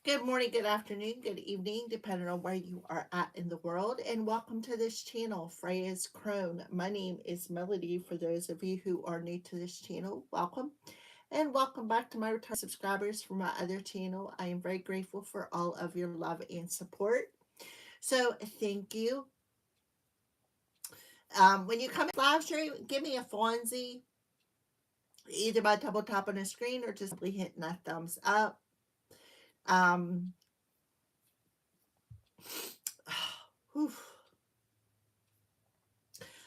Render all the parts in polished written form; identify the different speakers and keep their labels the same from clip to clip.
Speaker 1: Good morning, good afternoon, good evening, depending on where you are at in the world, and welcome to this channel, Freya's Crone. My name is Melody. For those of you who are new to this channel, welcome, and welcome back to my return subscribers from my other channel. I am very grateful for all of your love and support. So, thank you. When you come in live stream, give me a Fonzie, either by double tapping the screen or just simply hitting that thumbs up. Um, whew.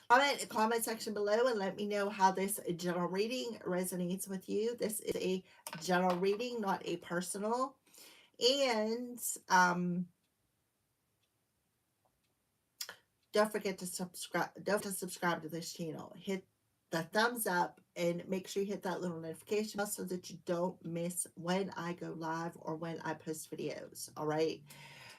Speaker 1: Comment in the comment section below and let me know how this general reading resonates with you. This is a general reading, not a personal. And don't forget to subscribe. Don't forget to subscribe to this channel. Hit the thumbs up and make sure you hit that little notification bell so that you don't miss when I go live or when I post videos. All right.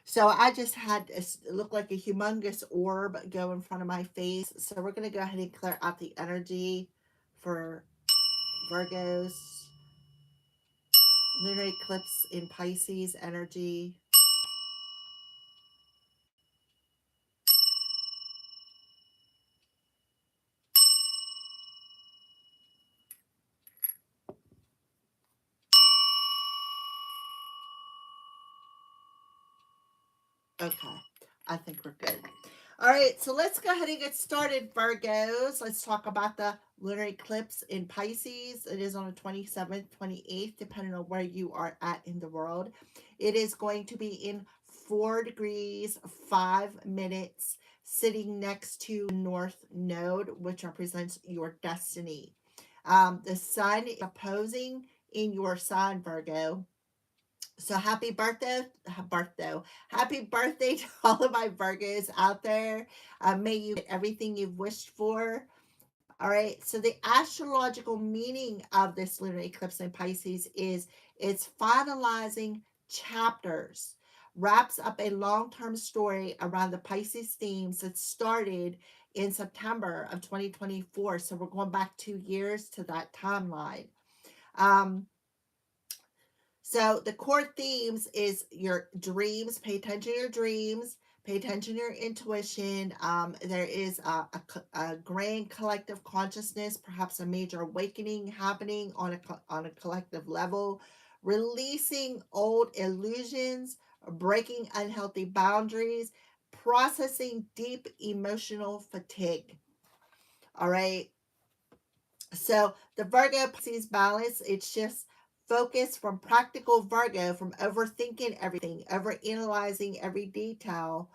Speaker 1: So I just had it look like a humongous orb go in front of my face. So we're going to go ahead and clear out the energy for Virgos, lunar eclipse in Pisces energy. Okay, I think we're good. All right, so let's go ahead and get started, Virgos. Let's talk about the lunar eclipse in Pisces. It is on the 27th, 28th, depending on where you are at in the world. It is going to be in 4 degrees, 5 minutes, sitting next to the North Node, which represents your destiny. The sun is opposing in your sign, Virgo. So happy birthday to all of my Virgos out there. May you get everything you've wished for. All right. So the astrological meaning of this lunar eclipse in Pisces is it's finalizing chapters, wraps up a long-term story around the Pisces themes that started in September of 2024. So we're going back 2 years to that timeline. So the core themes is your dreams. Pay attention to your dreams. Pay attention to your intuition. There is a grand collective consciousness, perhaps a major awakening happening on a collective level. Releasing old illusions, breaking unhealthy boundaries, processing deep emotional fatigue. All right. So the Virgo Pisces balance, it shifts focus from practical Virgo, from overthinking everything, overanalyzing every detail,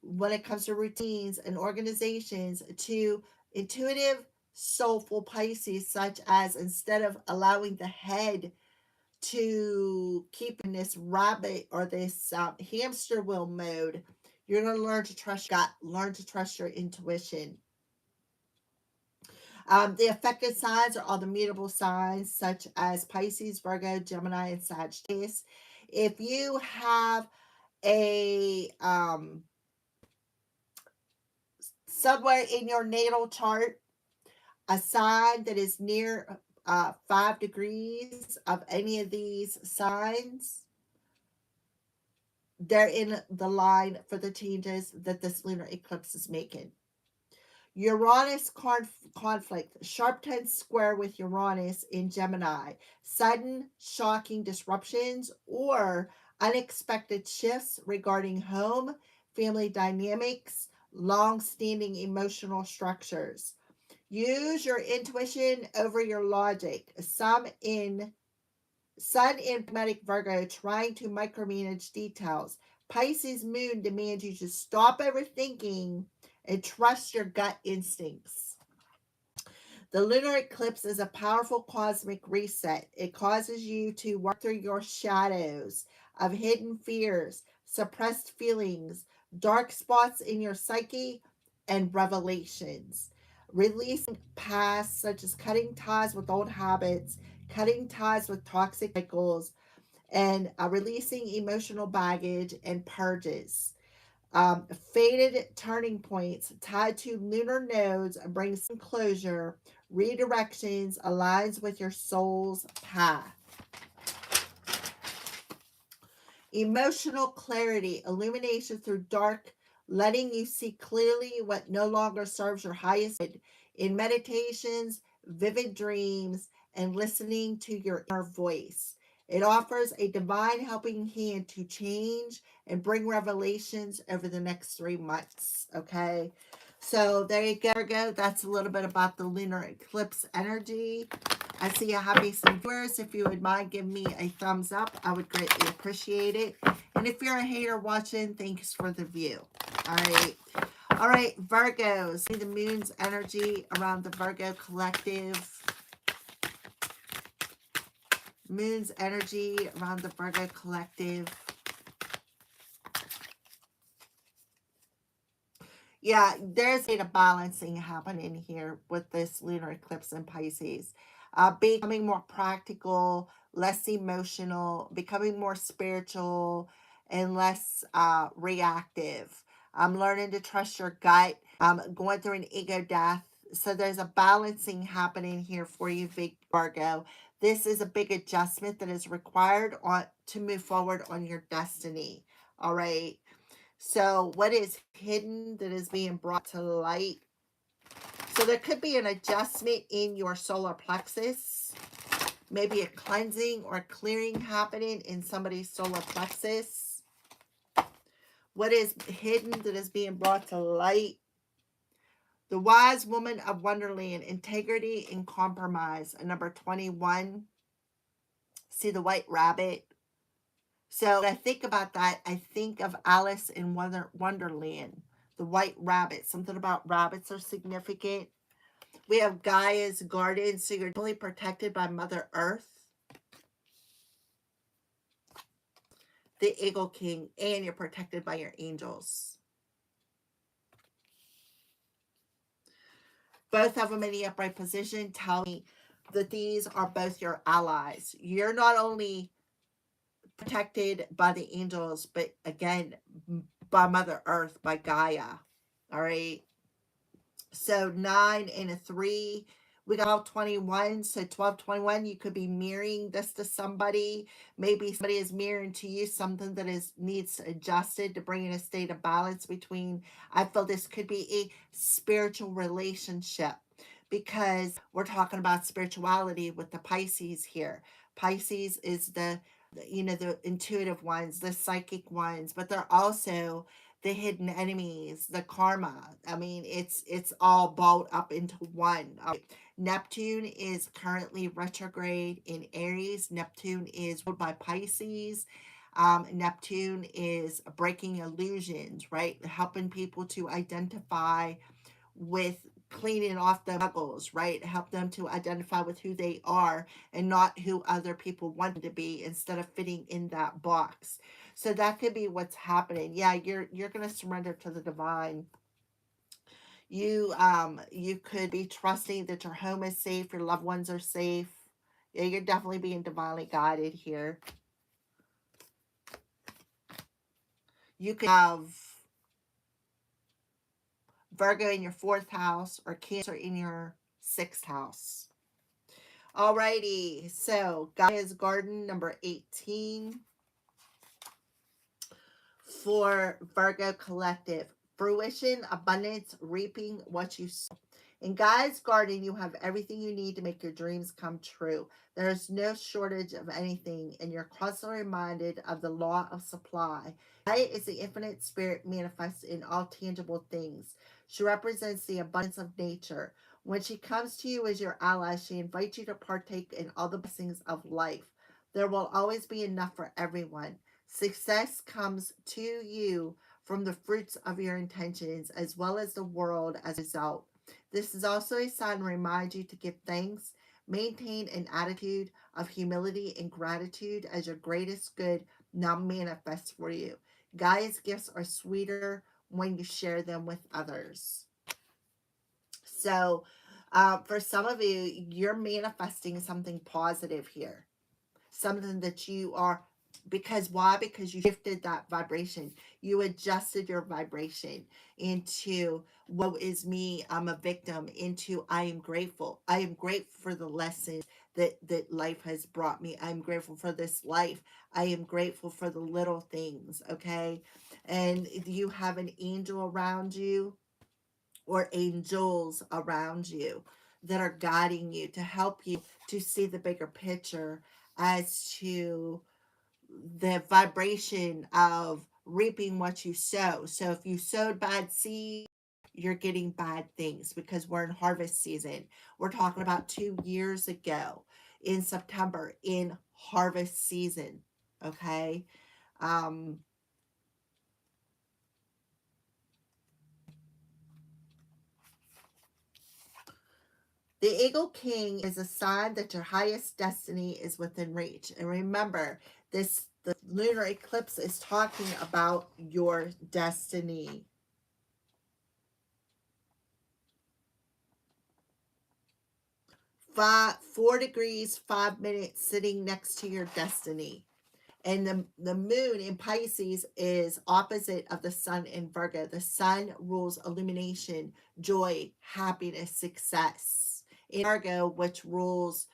Speaker 1: when it comes to routines and organizations, to intuitive, soulful Pisces, such as instead of allowing the head to keep in this rabbit or this hamster wheel mode, you're going to learn to trust your gut, learn to trust your intuition. The affected signs are all the mutable signs, such as Pisces, Virgo, Gemini, and Sagittarius. If you have a somewhere in your natal chart, a sign that is near 5 degrees of any of these signs, they're in the line for the changes that this lunar eclipse is making. Uranus conflict, sharp 10 square with Uranus in Gemini, sudden shocking disruptions or unexpected shifts regarding home, family dynamics, long-standing emotional structures. Use your intuition over your logic. Sun in pragmatic Virgo trying to micromanage details. Pisces moon demands you to stop overthinking and trust your gut instincts. The lunar eclipse is a powerful cosmic reset. It causes you to work through your shadows of hidden fears, suppressed feelings, dark spots in your psyche, and revelations. Releasing past, such as cutting ties with old habits, cutting ties with toxic cycles, and releasing emotional baggage and purges. Faded turning points tied to lunar nodes brings some closure, redirections, aligns with your soul's path. Emotional clarity, illumination through dark, letting you see clearly what no longer serves your highest good. In meditations, vivid dreams, and listening to your inner voice. It offers a divine helping hand to change and bring revelations over the next 3 months. Okay. So there you go, Virgo. That's a little bit about the lunar eclipse energy. I see you have me some viewers. If you would mind giving me a thumbs up, I would greatly appreciate it. And if you're a hater watching, thanks for the view. All right. All right, Virgos. See the moon's energy around the Virgo collective. Moon's energy around the Virgo collective. Yeah, there's a balancing happening here with this lunar eclipse in Pisces. Becoming more practical, less emotional, becoming more spiritual, and less reactive. I'm learning to trust your gut. Going through an ego death. So there's a balancing happening here for you, big Virgo. This is a big adjustment that is required to move forward on your destiny. All right. So, what is hidden that is being brought to light? So, there could be an adjustment in your solar plexus, maybe a cleansing or clearing happening in somebody's solar plexus. What is hidden that is being brought to light? The wise woman of Wonderland, integrity and compromise. Number 21. See the white rabbit. So when I think about that, I think of Alice in Wonderland, the white rabbit. Something about rabbits are significant. We have Gaia's garden, so you're totally protected by Mother Earth, the Eagle King, and you're protected by your angels. Both of them in the upright position tell me that these are both your allies. You're not only protected by the angels, but again, by Mother Earth, by Gaia. All right. So 9 and a 3. We got 1221. So 1221, you could be mirroring this to somebody. Maybe somebody is mirroring to you something that needs adjusted to bring in a state of balance between. I feel this could be a spiritual relationship because we're talking about spirituality with the Pisces here. Pisces is the intuitive ones, the psychic ones, but they're also the hidden enemies, the karma. I mean, it's all balled up into one. Neptune is currently retrograde in Aries. Neptune is ruled by Pisces. Neptune is breaking illusions, right? Helping people to identify with cleaning off the buggles, right? Help them to identify with who they are and not who other people want them to be instead of fitting in that box. So that could be what's happening. Yeah, you're going to surrender to the divine. You could be trusting that your home is safe, your loved ones are safe. Yeah, you're definitely being divinely guided here. You could have Virgo in your 4th house or Cancer in your 6th house. Alrighty, so Gaia's Garden, number 18 for Virgo Collective. Fruition, abundance, reaping what you sow. In Gaia's Garden, you have everything you need to make your dreams come true. There is no shortage of anything, and you're constantly reminded of the law of supply. Gaia is the infinite spirit manifested in all tangible things. She represents the abundance of nature. When she comes to you as your ally, she invites you to partake in all the blessings of life. There will always be enough for everyone. Success comes to you from the fruits of your intentions as well as the world as a result. This is also a sign to remind you to give thanks, maintain an attitude of humility and gratitude as your greatest good now manifests for you. Gaia's gifts are sweeter when you share them with others. So, for some of you, you're manifesting something positive here, something that you are, because why? Because you shifted that vibration. You adjusted your vibration into woe is me, I'm a victim, into I am grateful. I am grateful for the lessons that life has brought me. I'm grateful for this life. I am grateful for the little things, okay? And you have an angel around you or angels around you that are guiding you to help you to see the bigger picture as to the vibration of reaping what you sow. So if you sowed bad seed, you're getting bad things because we're in harvest season. We're talking about 2 years ago in September in harvest season. Okay. Um, the Eagle King is a sign that your highest destiny is within reach. And remember, the lunar eclipse is talking about your destiny. 4 degrees 5 minutes sitting next to your destiny. And the moon in Pisces is opposite of the sun in Virgo. The sun rules illumination, joy, happiness, success. In Virgo, which rules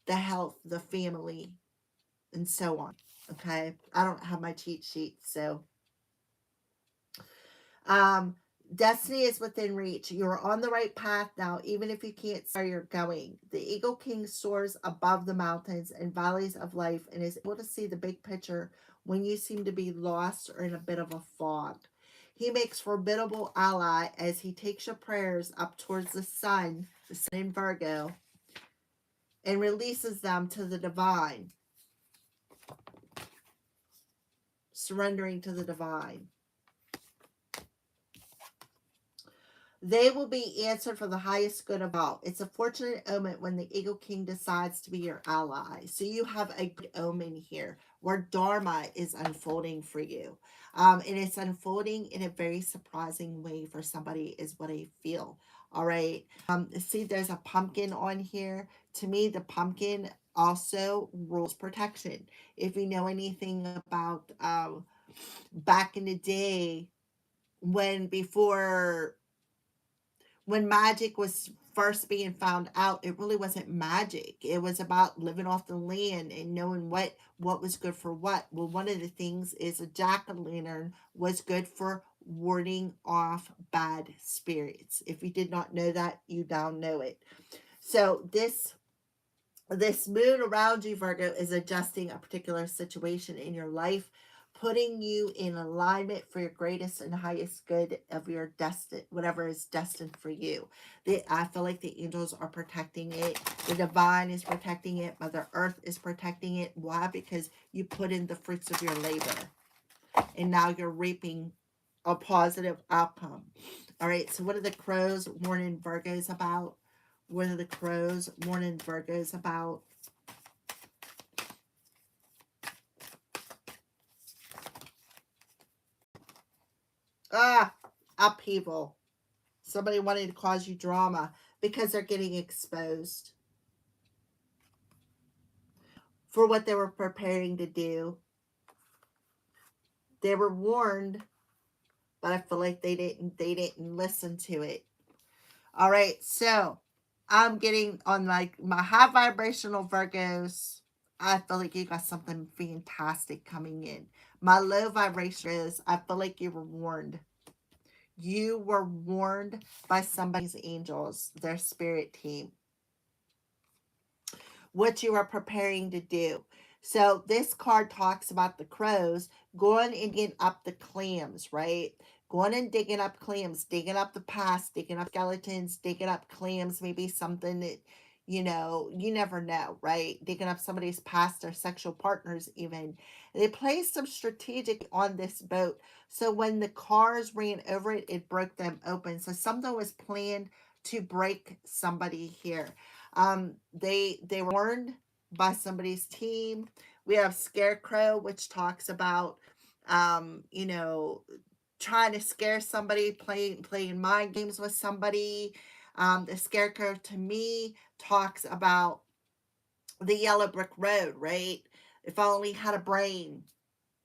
Speaker 1: the health, the family, and so on. Okay. I don't have my cheat sheet, so Um, destiny is within reach. You're on the right path now, even if you can't see where you're going. The Eagle King soars above the mountains and valleys of life and is able to see the big picture when you seem to be lost or in a bit of a fog. He makes formidable ally as he takes your prayers up towards the sun in Virgo, and releases them to the divine, surrendering to the divine. They will be answered for the highest good of all. It's a fortunate omen when the Eagle King decides to be your ally. So you have a good omen here where Dharma is unfolding for you. And it's unfolding in a very surprising way for somebody is what I feel. All right. See, there's a pumpkin on here. To me, the pumpkin also rules protection. If you know anything about back in the day when before when magic was first being found out, it really wasn't magic. It was about living off the land and knowing what was good for what. Well, one of the things is a jack-o'-lantern was good for warding off bad spirits. If you did not know that, you now know it. So this moon around you, Virgo, is adjusting a particular situation in your life, putting you in alignment for your greatest and highest good of your destiny, whatever is destined for you. I feel like the angels are protecting it. The divine is protecting it. Mother Earth is protecting it. Why? Because you put in the fruits of your labor. And now you're reaping a positive outcome. All right, so what are the crows warning Virgos about? What are the crows warning Virgos about? Upheaval. Somebody wanting to cause you drama because they're getting exposed for what they were preparing to do. They were warned, but I feel like they didn't listen to it. All right, so I'm getting on like my high vibrational Virgos. I feel like you got something fantastic coming in. My low vibration is I feel like you were warned. You were warned by somebody's angels, their spirit team, what you are preparing to do. So this card talks about the crows going and digging up the clams, right? Going and digging up clams, digging up the past, digging up skeletons, digging up clams, maybe something that, you never know, right? Digging up somebody's past or sexual partners even. They placed some strategic on this boat. So when the cars ran over it, it broke them open. So something was planned to break somebody here. They were warned by somebody's team. We have Scarecrow, which talks about um, you know, trying to scare somebody, playing mind games with somebody. The Scarecrow to me talks about the yellow brick road, right? If I only had a brain,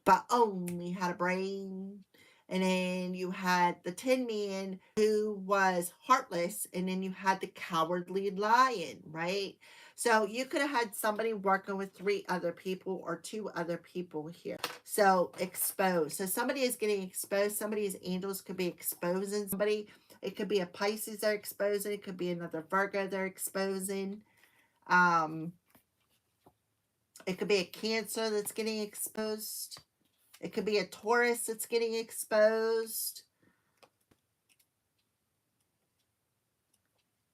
Speaker 1: if I only had a brain. And then you had the Tin Man who was heartless, and then you had the cowardly lion, right? So you could have had somebody working with 3 other people or 2 other people here. So exposed. So somebody is getting exposed. Somebody's angels could be exposing somebody. It could be a Pisces they're exposing. It could be another Virgo they're exposing. Um, it could be a Cancer that's getting exposed. It could be a Taurus that's getting exposed.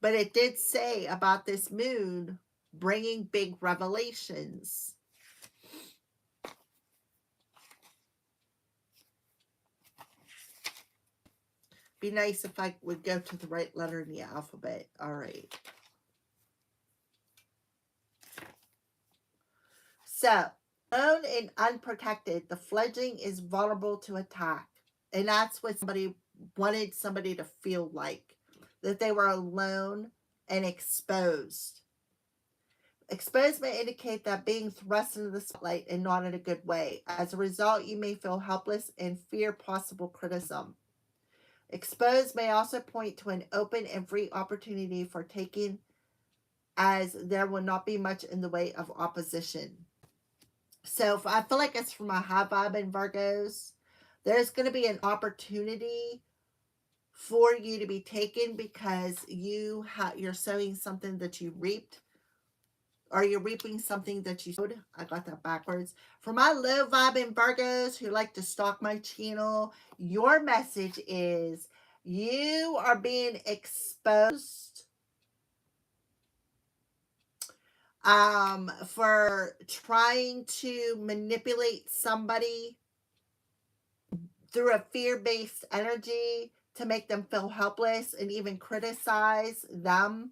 Speaker 1: But it did say about this moon bringing big revelations. Be nice if I would go to the right letter in the alphabet. All right. So, alone and unprotected, the fledgling is vulnerable to attack. And that's what somebody wanted somebody to feel like, that they were alone and exposed. Exposed may indicate that being thrust into the spotlight and not in a good way. As a result, you may feel helpless and fear possible criticism. Exposed may also point to an open and free opportunity for taking, as there will not be much in the way of opposition. So I feel like it's for my high vibe in Virgos. There's going to be an opportunity for you to be taken because you're sowing something that you reaped, or you're reaping something that you sowed. I got that backwards. For my low vibe in Virgos who like to stalk my channel, your message is you are being exposed for trying to manipulate somebody through a fear-based energy to make them feel helpless and even criticize them.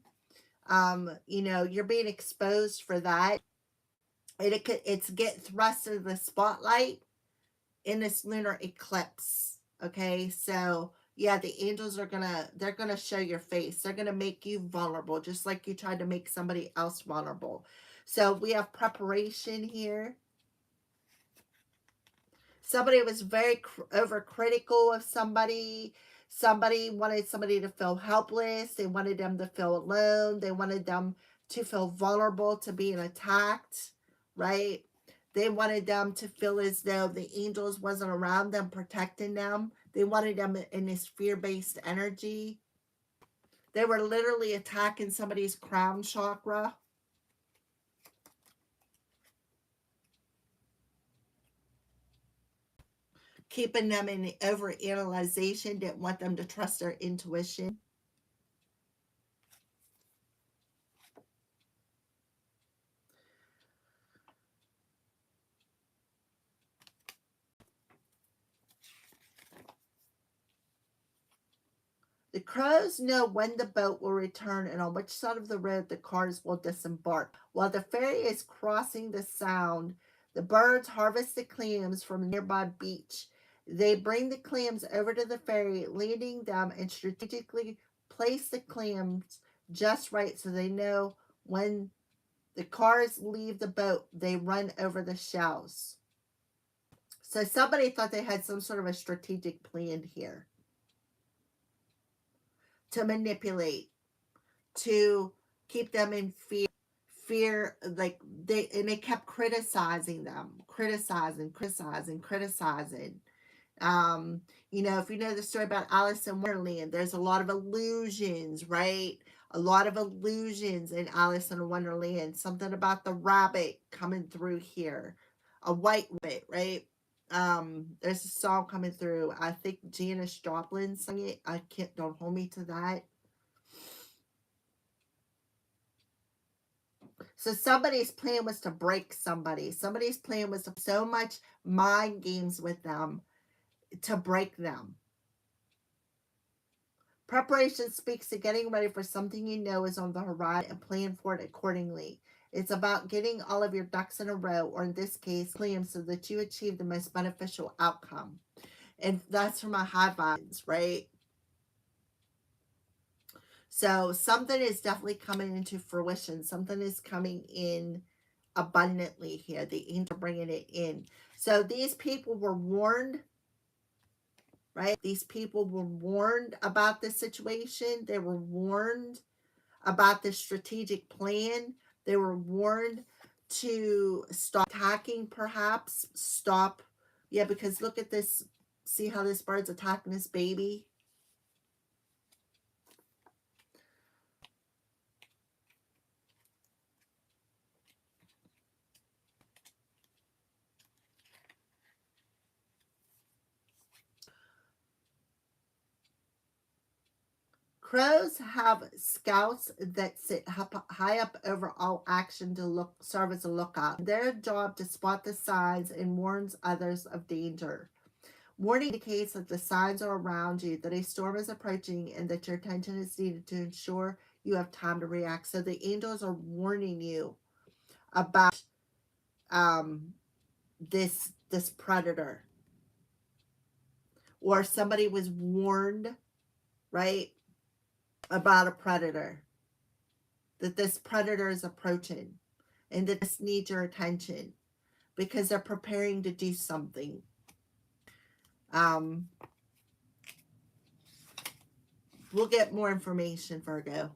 Speaker 1: You're being exposed for that. It's get thrust into the spotlight in this lunar eclipse. Okay, so yeah, the angels they're gonna show your face. They're gonna make you vulnerable, just like you tried to make somebody else vulnerable. So we have preparation here. Somebody was very overcritical of somebody. Somebody wanted somebody to feel helpless. They wanted them to feel alone. They wanted them to feel vulnerable to being attacked, right? They wanted them to feel as though the angels wasn't around them protecting them. They wanted them in this fear-based energy. They were literally attacking somebody's crown chakra. Keeping them in overanalyzation, didn't want them to trust their intuition. The crows know when the boat will return and on which side of the road the cars will disembark. While the ferry is crossing the sound, the birds harvest the clams from a nearby beach. They bring the clams over to the ferry, landing them and strategically place the clams just right so they know when the cars leave the boat, they run over the shells. So somebody thought they had some sort of a strategic plan here to manipulate, to keep them in fear, like they kept criticizing them, criticizing. If you know the story about Alice in Wonderland, there's a lot of illusions, right? A lot of illusions in Alice in Wonderland. Something about the rabbit coming through here, a white rabbit, right? There's a song coming through. I think Janis Joplin sang it. Don't hold me to that. So somebody's plan was to break somebody. Somebody's plan was to so much mind games with them to break them. Preparation speaks to getting ready for something you know is on the horizon and plan for it accordingly. It's about getting all of your ducks in a row, or in this case, plan so that you achieve the most beneficial outcome. And that's for my high vibes, right? So something is definitely coming into fruition. Something is coming in abundantly here. The angels are bringing it in. So these people were warned, right? These people were warned about this situation. They were warned about the strategic plan. They were warned to stop attacking, perhaps. Stop. Yeah, because look at this. See how this bird's attacking this baby? Crows have scouts that sit high up over all action to serve as a lookout. Their job to spot the signs and warns others of danger. Warning indicates that the signs are around you, that a storm is approaching, and that your attention is needed to ensure you have time to react. So the angels are warning you about um, this predator, or somebody was warned, right, about a predator, that this predator is approaching, and that this needs your attention because they're preparing to do something. Um, we'll get more information, Virgo.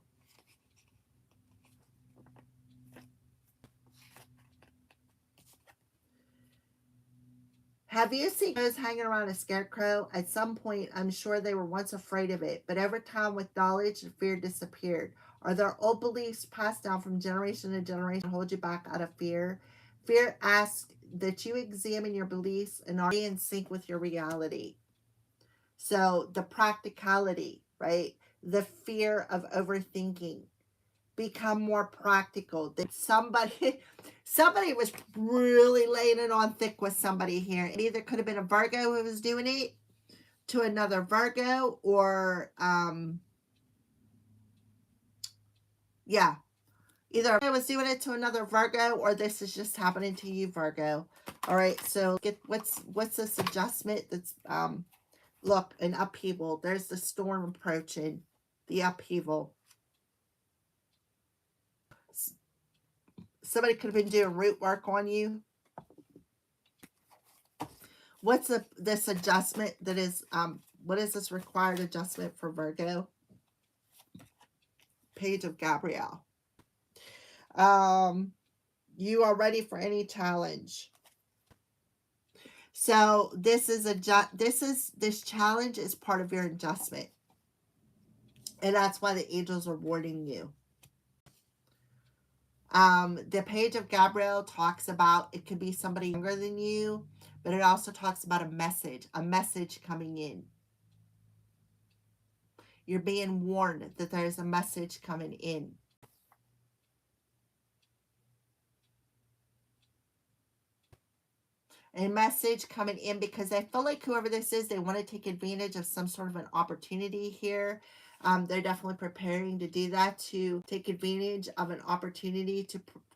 Speaker 1: Have you seen crows hanging around a scarecrow? At some point, I'm sure they were once afraid of it, but every time with knowledge, the fear disappeared. Are there old beliefs passed down from generation to generation hold you back out of fear? Fear asks that you examine your beliefs and are they in sync with your reality. So the practicality, right? The fear of overthinking. Become more practical. That somebody was really laying it on thick with somebody here. It either could have been a Virgo who was doing it to another Virgo, or yeah, either I was doing it to another Virgo, or this is just happening to you, Virgo. All right, so get what's this adjustment that's look, an upheaval. There's the storm approaching, the upheaval. Somebody could have been doing root work on you. What's this adjustment that is, what is this required adjustment for Virgo? Page of Gabrielle. You are ready for any challenge. So this challenge is part of your adjustment. And that's why the angels are warning you. The page of Gabrielle talks about, it could be somebody younger than you, but it also talks about a message coming in. You're being warned that there's a message coming in. A message coming in because I feel like whoever this is, they want to take advantage of some sort of an opportunity here. They're definitely preparing to do that, to take advantage of an opportunity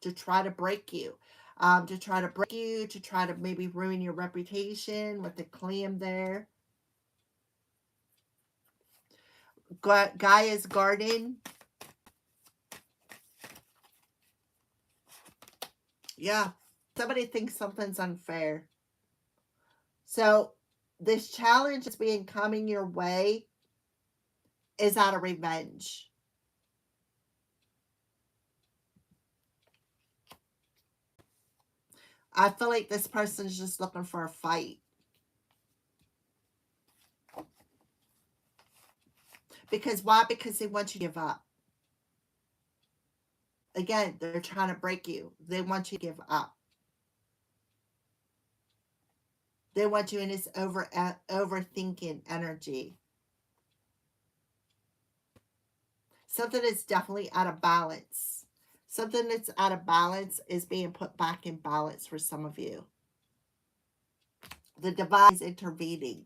Speaker 1: to try to break you. To try to maybe ruin your reputation with the clam there. Gaia's garden. Yeah. Somebody thinks something's unfair. So this challenge that's being coming your way is out of revenge. I feel like this person's just looking for a fight. Because why? Because they want you to give up. Again, they're trying to break you. They want you to give up. They want you in this overthinking energy. Something that's definitely out of balance. Something that's out of balance is being put back in balance for some of you. The divine is intervening.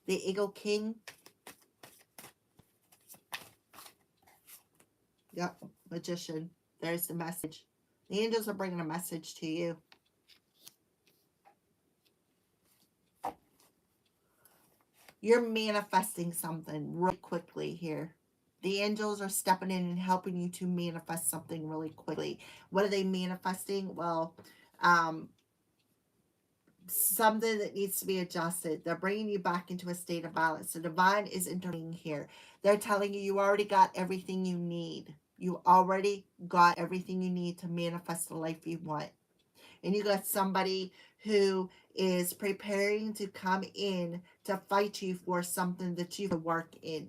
Speaker 1: The Eagle King. Yep, Magician. There's the message. The angels are bringing a message to you. You're manifesting something really quickly here. The angels are stepping in and helping you to manifest something really quickly. What are they manifesting? Well, something that needs to be adjusted. They're bringing you back into a state of balance. The divine is intervening here. They're telling you you already got everything you need. You already got everything you need to manifest the life you want. And you got somebody who is preparing to come in to fight you for something that you work in.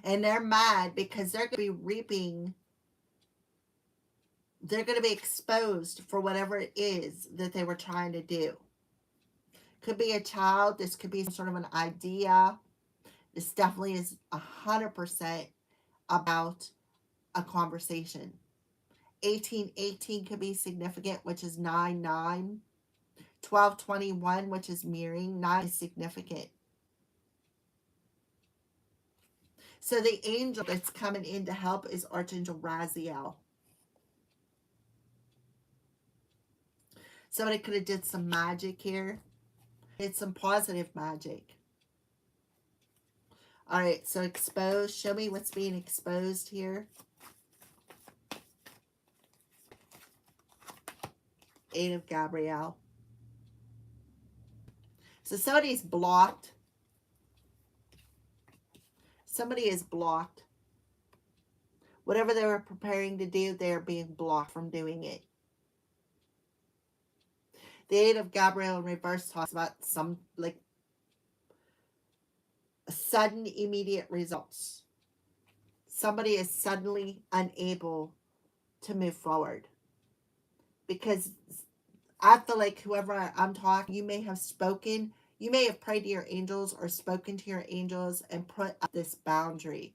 Speaker 1: And they're mad because they're going to be reaping, they're going to be exposed for whatever it is that they were trying to do. Could be a child. This could be some sort of an idea. This definitely is 100% about a conversation. 1818 could be significant, which is 9-9. 1221, which is mirroring. 9 is significant. So the angel that's coming in to help is Archangel Raziel. Somebody could have did some magic here. It's some positive magic. All right, so exposed. Show me what's being exposed here. 8 of Gabrielle. So somebody's blocked. Somebody is blocked. Whatever they were preparing to do, they are being blocked from doing it. The 8 of Gabrielle in reverse talks about some, like, sudden, immediate results. Somebody is suddenly unable to move forward. Because I feel like whoever I'm talking, you may have spoken, you may have prayed to your angels or spoken to your angels and put up this boundary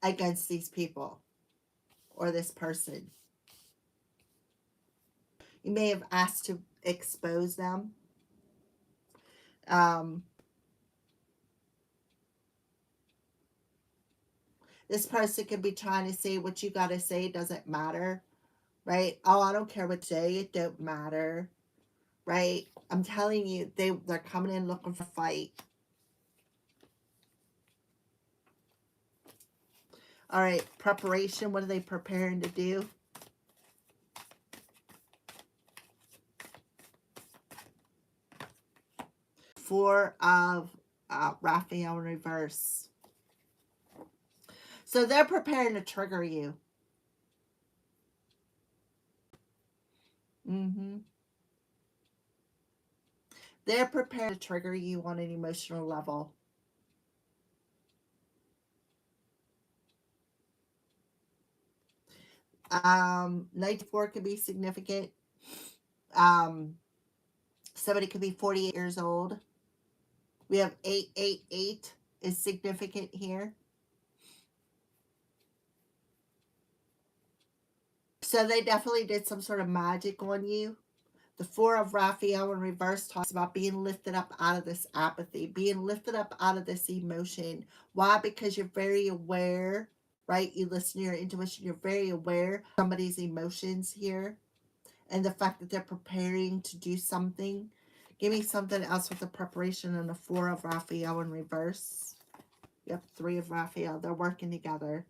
Speaker 1: against these people or this person. You may have asked to expose them. This person could be trying to say what you got to say doesn't matter, right? Oh, I don't care what you say. It don't matter, right? I'm telling you, they're coming in looking for a fight. All right, preparation. What are they preparing to do? Four of Raphael in reverse. So they're preparing to trigger you. They're prepared to trigger you on an emotional level. Um, 94 could be significant. Somebody could be 48 years old. We have 888 is significant here. So they definitely did some sort of magic on you. The 4 of Raphael in reverse talks about being lifted up out of this apathy, being lifted up out of this emotion. Why? Because you're very aware, right? You listen to your intuition. You're very aware of somebody's emotions here and the fact that they're preparing to do something. Give me something else with the preparation and the 4 of Raphael in reverse. Yep, 3 of Raphael. They're working together.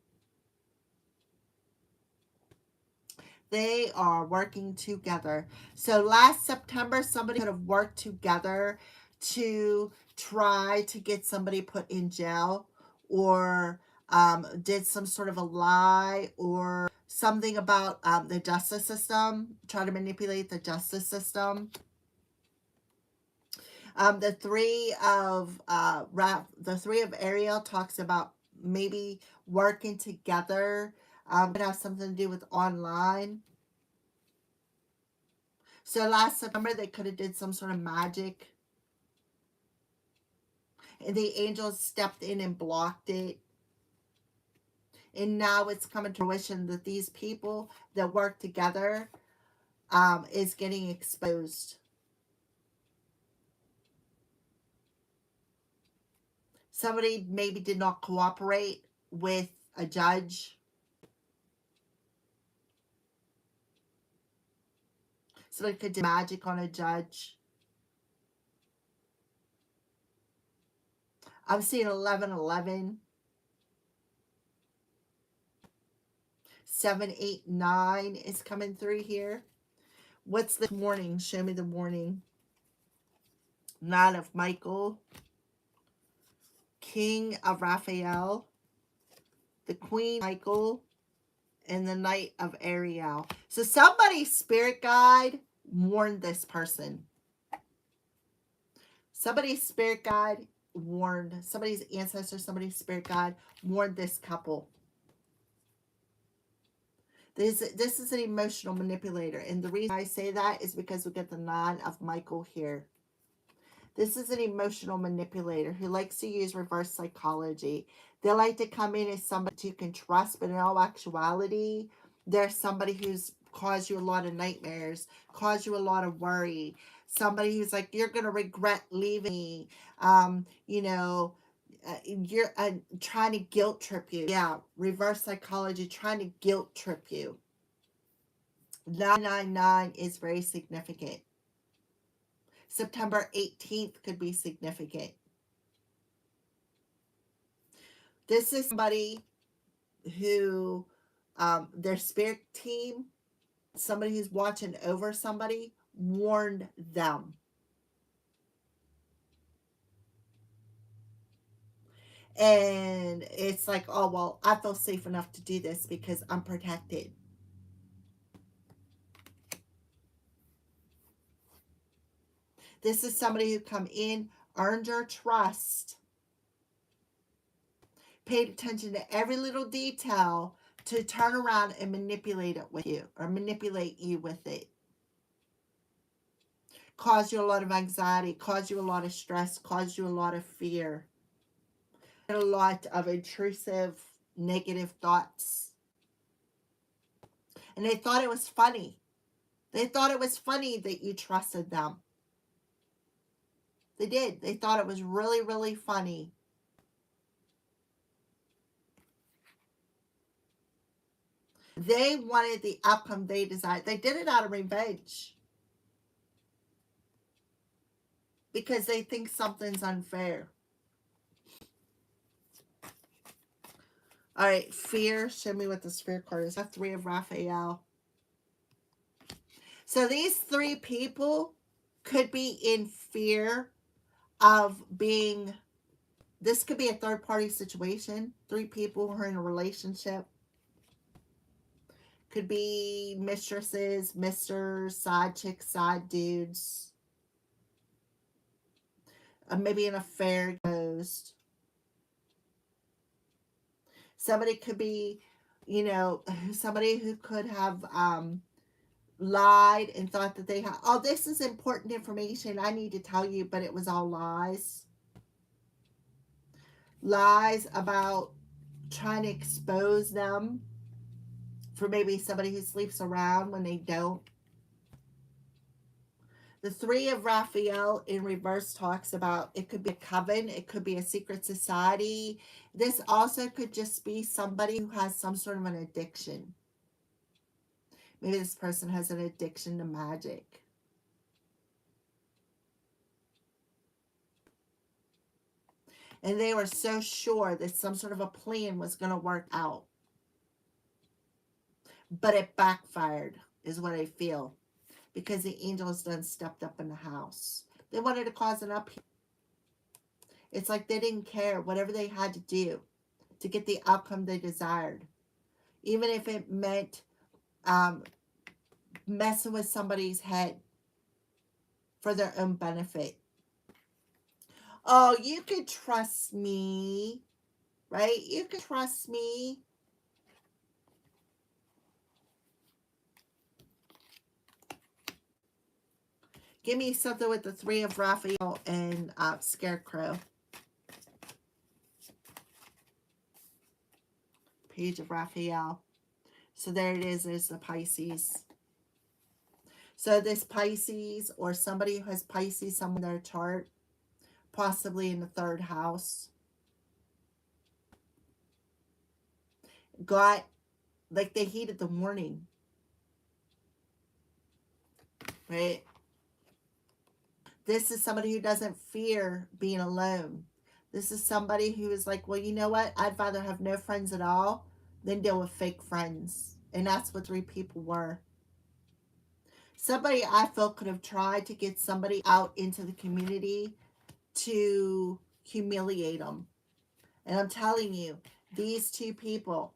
Speaker 1: They are working together. So last September, somebody could have worked together to try to get somebody put in jail, or did some sort of a lie or something about the justice system, try to manipulate the justice system. The 3 of Ariel talks about maybe working together. Could have something to do with online. So last September, they could have did some sort of magic. And the angels stepped in and blocked it. And now it's coming to fruition that these people that work together is getting exposed. Somebody maybe did not cooperate with a judge. Somebody could do magic on a judge. I'm seeing 1111. 789 is coming through here. What's the warning? Show me the warning. 9 of Michael. King of Raphael, the Queen Michael, and the Knight of Ariel. So somebody's spirit guide warned this person. Somebody's spirit guide warned, somebody's ancestor, somebody's spirit guide warned this couple. This is an emotional manipulator. And the reason I say that is because we get the 9 of Michael here. This is an emotional manipulator who likes to use reverse psychology. They like to come in as somebody you can trust, but in all actuality, they're somebody who's caused you a lot of nightmares, caused you a lot of worry. Somebody who's like, you're going to regret leaving me. You're trying to guilt trip you. Yeah, reverse psychology, trying to guilt trip you. 999 is very significant. September 18th could be significant. This is somebody who, their spirit team, somebody who's watching over somebody, warned them. And it's like, oh, well, I feel safe enough to do this because I'm protected. This is somebody who come in, earned your trust, paid attention to every little detail to turn around and manipulate it with you, or manipulate you with it. Cause you a lot of anxiety, cause you a lot of stress, cause you a lot of fear. A lot of intrusive, negative thoughts. And they thought it was funny. They thought it was funny that you trusted them. They did. They thought it was really, really funny. They wanted the outcome they desired. They did it out of revenge. Because they think something's unfair. All right, fear. Show me what the spirit card is. The 3 of Raphael. So these 3 people could be in fear of being, this could be a third party situation. 3 people who are in a relationship. Could be mistresses, misters, side chicks, side dudes. Maybe an affair goes. Somebody could be, somebody who could have lied and thought that they had, oh, this is important information I need to tell you, but it was all lies. Lies about trying to expose them for maybe somebody who sleeps around when they don't. The 3 of Raphael in reverse talks about, it could be a coven, it could be a secret society. This also could just be somebody who has some sort of an addiction. Maybe this person has an addiction to magic. And they were so sure that some sort of a plan was going to work out. But it backfired, is what I feel. Because the angels done stepped up in the house. They wanted to cause an upheaval. It's like they didn't care. Whatever they had to do to get the outcome they desired. Even if it meant messing with somebody's head for their own benefit. Oh, you can trust me, right? You can trust me. Give me something with the 3 of Raphael and Scarecrow. Page of Raphael. So there it is. There's the Pisces. So this Pisces, or somebody who has Pisces somewhere in their chart, possibly in the 3rd house, got, like, they heeded the warning. Right? This is somebody who doesn't fear being alone. This is somebody who is like, well, you know what? I'd rather have no friends at all than deal with fake friends. And that's what 3 people were. Somebody I feel could have tried to get somebody out into the community to humiliate them. And I'm telling you, these two people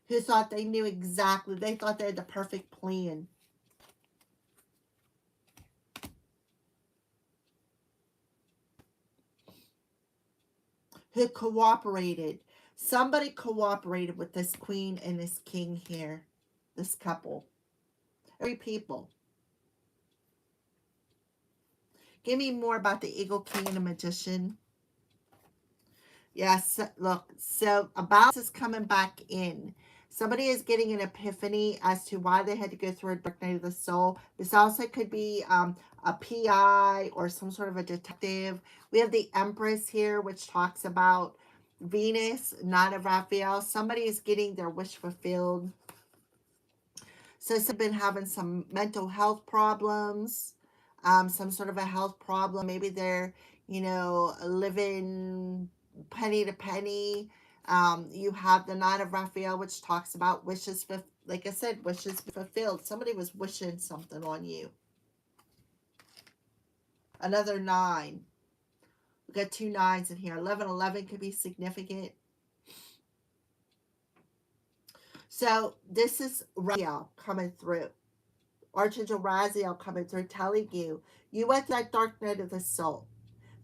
Speaker 1: who thought they knew exactly, they thought they had the perfect plan, who cooperated. Somebody cooperated with this queen and this king here, this couple. Three people. Give me more about the Eagle King and the Magician. Yes, look, so a balance is coming back in. Somebody is getting an epiphany as to why they had to go through a dark night of the soul. This also could be a PI or some sort of a detective. We have the Empress here, which talks about Venus, not of Raphael. Somebody is getting their wish fulfilled. So some have been having some mental health problems, some sort of a health problem. Maybe they're, living penny to penny. You have the Nine of Raphael, which talks about wishes, like I said, wishes fulfilled. Somebody was wishing something on you. Another 9. We got 2 9s in here. 11 could be significant. So this is Raphael coming through. Archangel Raziel coming through, telling you, you went through that dark night of the soul.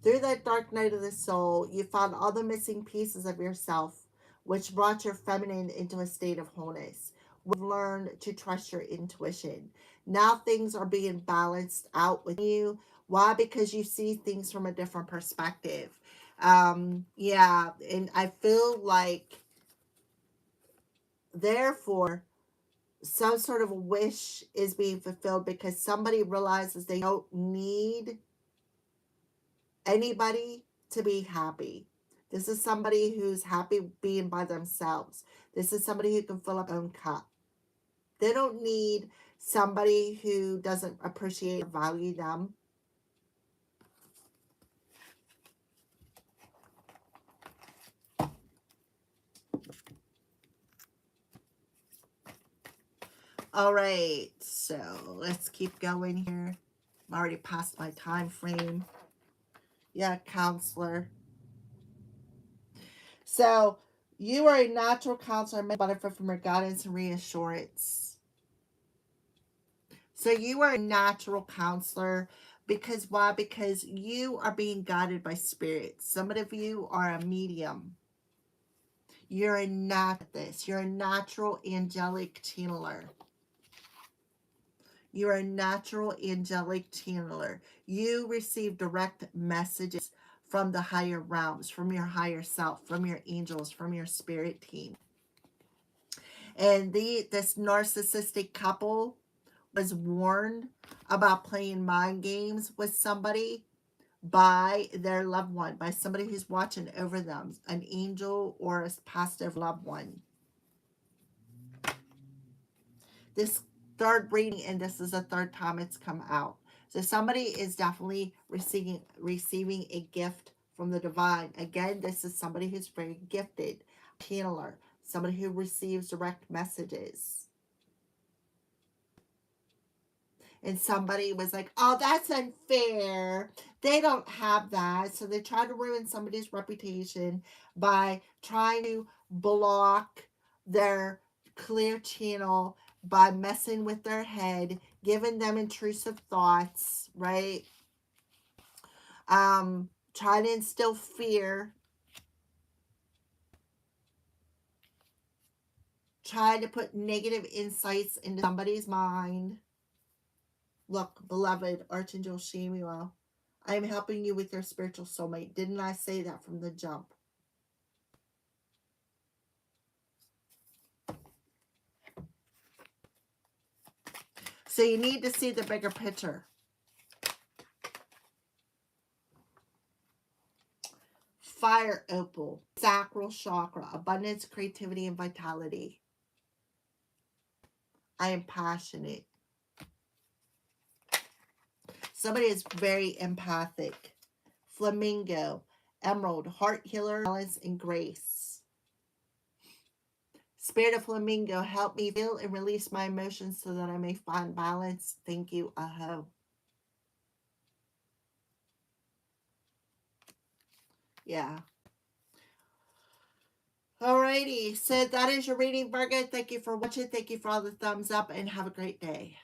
Speaker 1: Through that dark night of the soul, you found all the missing pieces of yourself, which brought your feminine into a state of wholeness. We've learned to trust your intuition. Now things are being balanced out with you. Why? Because you see things from a different perspective. Yeah, and I feel like, therefore, some sort of wish is being fulfilled because somebody realizes they don't need anybody to be happy. This is somebody who's happy being by themselves. This is somebody who can fill up their own cup. They don't need somebody who doesn't appreciate or value them. All right, so let's keep going here. I'm already past my time frame. Yeah, counselor. So you are a natural counselor and may benefit from your guidance and reassurance. So you are a natural counselor because why? Because you are being guided by spirits. Some of you are a medium. You're a You're a natural angelic channeler. You're a natural angelic channeler. You receive direct messages from the higher realms, from your higher self, from your angels, from your spirit team. And this narcissistic couple was warned about playing mind games with somebody by their loved one, by somebody who's watching over them, an angel or a positive loved one. This third reading, and this is the third time it's come out. So somebody is definitely receiving a gift from the divine. Again, this is somebody who's very gifted, channeler, somebody who receives direct messages. And somebody was like, oh, that's unfair. They don't have that. So they try to ruin somebody's reputation by trying to block their clear channel by messing with their head, giving them intrusive thoughts, right? Trying to instill fear, trying to put negative insights into somebody's mind. Look, beloved Archangel Samuel, I am helping you with your spiritual soulmate. Didn't I say that from the jump? So you need to see the bigger picture. Fire opal, sacral chakra, abundance, creativity, and vitality. I am passionate. Somebody is very empathic. Flamingo, emerald, heart healer, balance, and grace. Spirit of Flamingo, help me feel and release my emotions so that I may find balance. Thank you. Aho. Yeah. Alrighty. So that is your reading, Virgo. Thank you for watching. Thank you for all the thumbs up and have a great day.